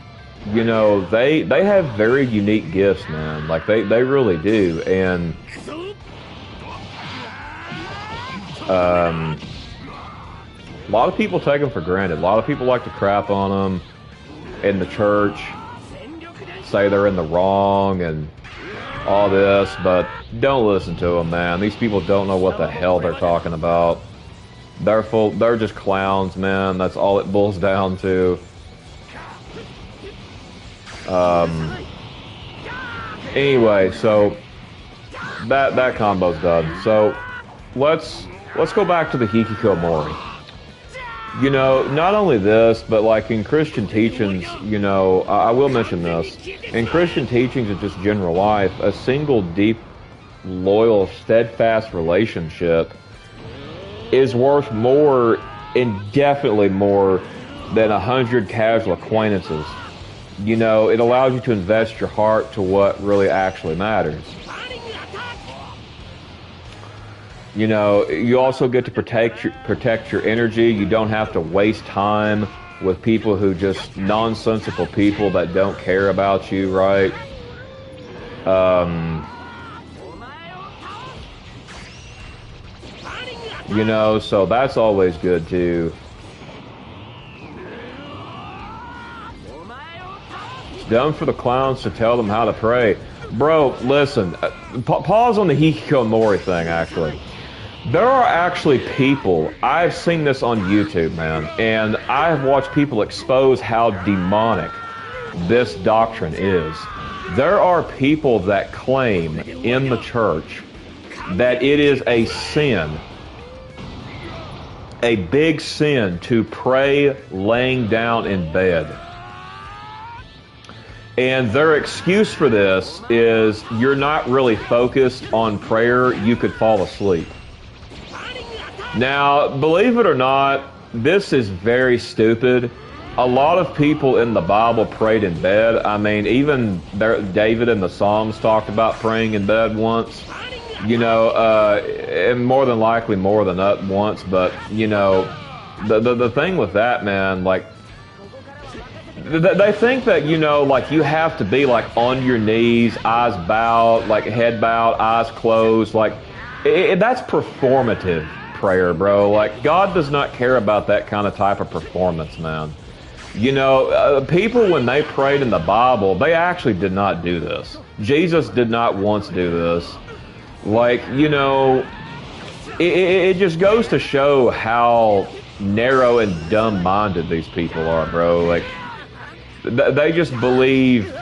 you know, they have very unique gifts, man. Like, they really do. And a lot of people take them for granted. A lot of people like to crap on them in the church, say they're in the wrong and all this, but don't listen to them, man. These people don't know what the hell they're talking about. They're just clowns, man. That's all it boils down to. Anyway, so that combo's done. So let's go back to the Hikikomori. You know, not only this, but like in Christian teachings, you know, I will mention this. In Christian teachings and just general life, a single deep, loyal, steadfast relationship is worth more, indefinitely more, than 100 casual acquaintances. You know, it allows you to invest your heart to what really actually matters. You know, you also get to protect your energy. You don't have to waste time with people who just nonsensical people that don't care about you, right? You know, so that's always good too. It's dumb for the clowns to tell them how to pray. Bro, listen, pause on the Hikikomori thing, actually. There are actually people, I've seen this on YouTube, man, and I've watched people expose how demonic this doctrine is. There are people that claim in the church that it is a sin, a big sin, to pray laying down in bed. And their excuse for this is you're not really focused on prayer, you could fall asleep. Now, believe it or not, this is very stupid. A lot of people in the Bible prayed in bed. I mean, even David in the Psalms talked about praying in bed once. You know, and more than likely more than that once. But, you know, the thing with that, man, like, they think that, you know, like, you have to be, like, on your knees, eyes bowed, like, head bowed, eyes closed. Like, that's performative prayer, bro. Like, God does not care about that kind of type of performance, man. You know, people, when they prayed in the Bible, they actually did not do this. Jesus did not once do this. Like, you know, it just goes to show how narrow and dumb-minded these people are, bro. Like, they just believe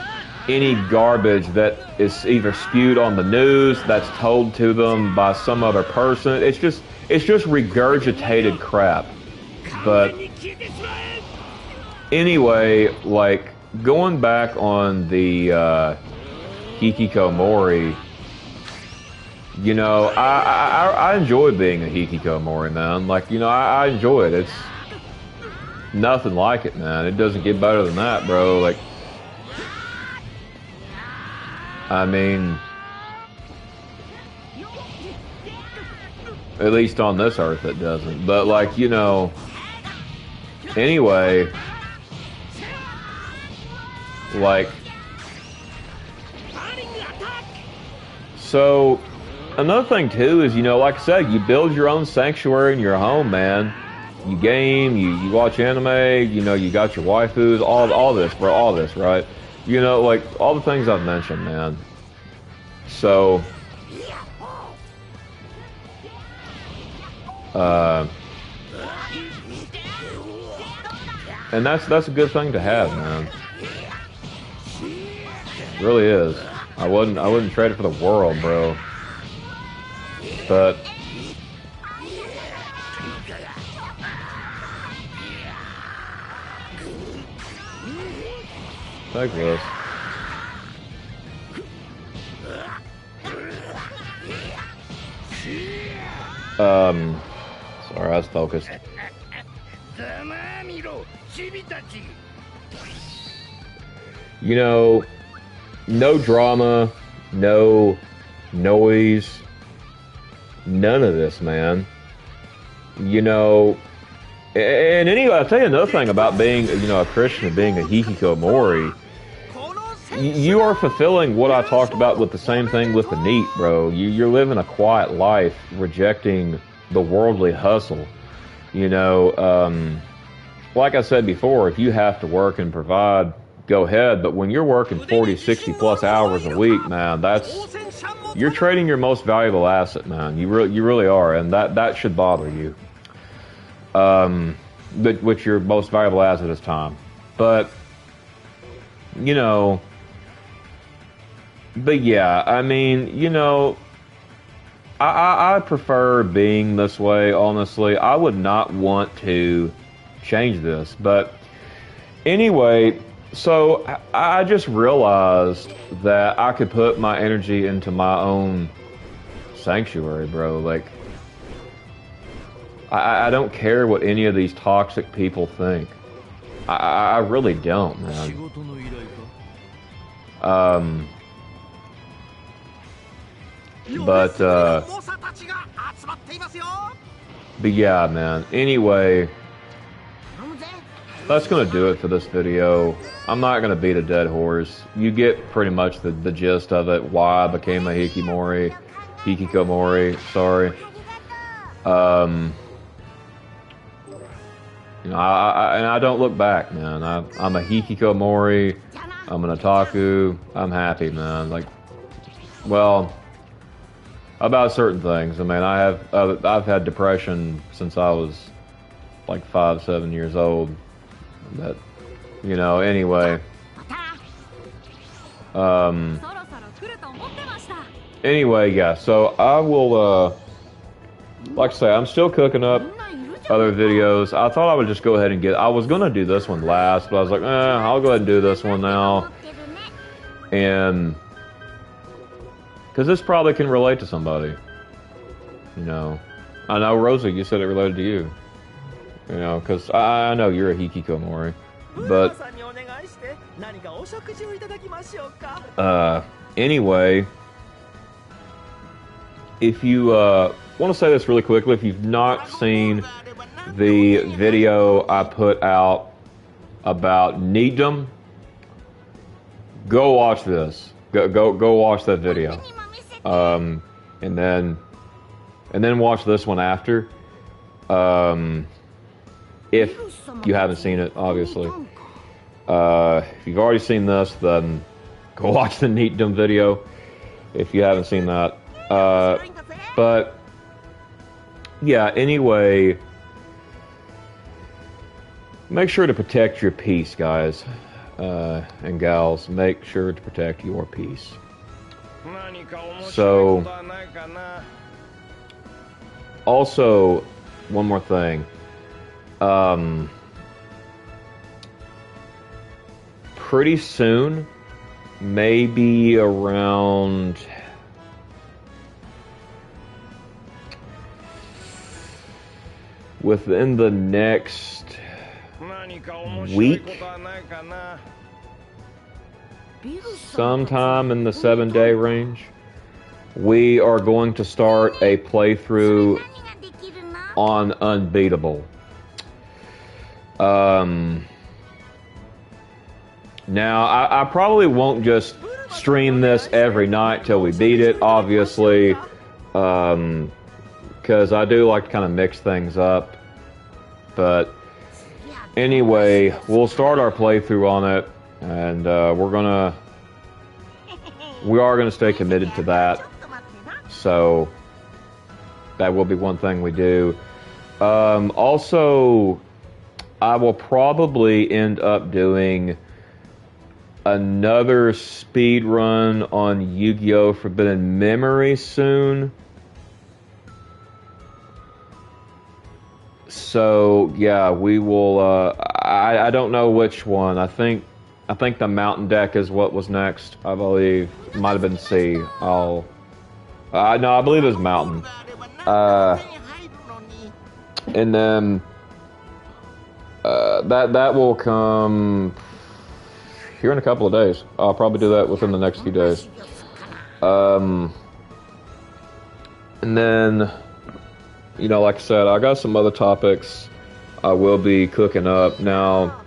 any garbage that is either spewed on the news, that's told to them by some other person. It's just regurgitated crap. But anyway, like, going back on the Hikikomori, you know, I enjoy being a Hikikomori, man. Like, you know, I enjoy it. It's nothing like it, man. It doesn't get better than that, bro. Like, I mean, at least on this earth it doesn't. But like, you know, anyway, like, so another thing too is, you know, like I said, you build your own sanctuary in your home, man. You game, you watch anime, you know, you got your waifus, all this, bro, all this, right? You know, like, all the things I've mentioned, man. So, and that's a good thing to have, man. It really is. I wouldn't trade it for the world, bro. But take this. Sorry, I was focused. You know, no drama, no noise, none of this, man. You know, and anyway, I'll tell you another thing about being, you know, a Christian and being a Hikikomori. You are fulfilling what I talked about with the same thing with the NEET, bro. You're living a quiet life, rejecting the worldly hustle. You know, like I said before, if you have to work and provide, go ahead. But when you're working 40, 60 plus hours a week, man, you're trading your most valuable asset, man. You really are, and that should bother you. Which your most valuable asset is time. But, you know, but yeah, I mean, you know, I prefer being this way, honestly. I would not want to change this. But anyway, so I just realized that I could put my energy into my own sanctuary, bro. Like, I don't care what any of these toxic people think. I really don't, man. But yeah, man. Anyway, that's gonna do it for this video. I'm not gonna beat a dead horse. You get pretty much the gist of it. Why I became a Hikikomori, sorry. You know, I don't look back, man. I'm a Hikikomori. I'm an Otaku. I'm happy, man. Like, well, about certain things. I mean, I've had depression since I was like 5, 7 years old. But, you know, anyway. Anyway, yeah. So I will, like I say, I'm still cooking up other videos. I thought I would just go ahead and I was gonna do this one last, but I was like, I'll go ahead and do this one now. And because this probably can relate to somebody. You know, I know, Rosa, you said it related to you. You know, because I know you're a Hikikomori. But anyway, if you want to say this really quickly, if you've not seen the video I put out about Needham, go watch this. Go watch that video. And then watch this one after. If you haven't seen it, obviously. If you've already seen this, then go watch the Needham video. If you haven't seen that. But yeah, anyway, make sure to protect your peace, guys and gals. Make sure to protect your peace. So, also, one more thing. Pretty soon, maybe around within the next week, sometime in the 7-day range, we are going to start a playthrough on Unbeatable. Now, I probably won't just stream this every night till we beat it, obviously, because I do like to kind of mix things up. But anyway, we'll start our playthrough on it, and we are gonna stay committed to that. So that will be one thing we do. Also, I will probably end up doing another speed run on Yu-Gi-Oh! Forbidden Memory soon. So yeah, we will. I don't know which one. I think the Mountain deck is what was next. I believe it might have been C. No, I believe it was Mountain. And then that will come here in a couple of days. I'll probably do that within the next few days. And then, you know, like I said, I got some other topics I will be cooking up. Now,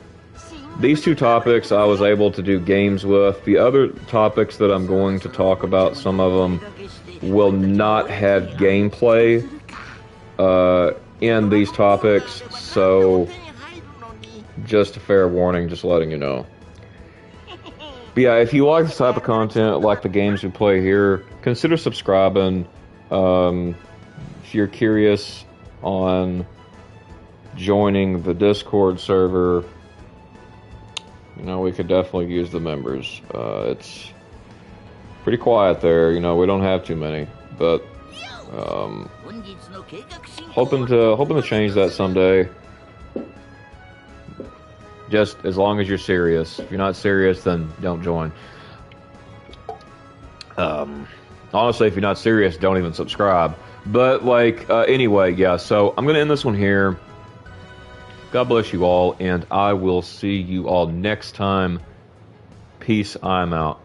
these two topics I was able to do games with. The other topics that I'm going to talk about, some of them will not have gameplay in these topics. So, just a fair warning, just letting you know. But yeah, if you like this type of content, like the games we play here, consider subscribing. If you're curious on joining the Discord server, you know, we could definitely use the members. It's pretty quiet there, you know, we don't have too many, but hoping to change that someday. Just as long as you're serious. If you're not serious, then don't join. Honestly, if you're not serious, don't even subscribe. But, like, anyway, yeah, so I'm going to end this one here. God bless you all, and I will see you all next time. Peace, I'm out.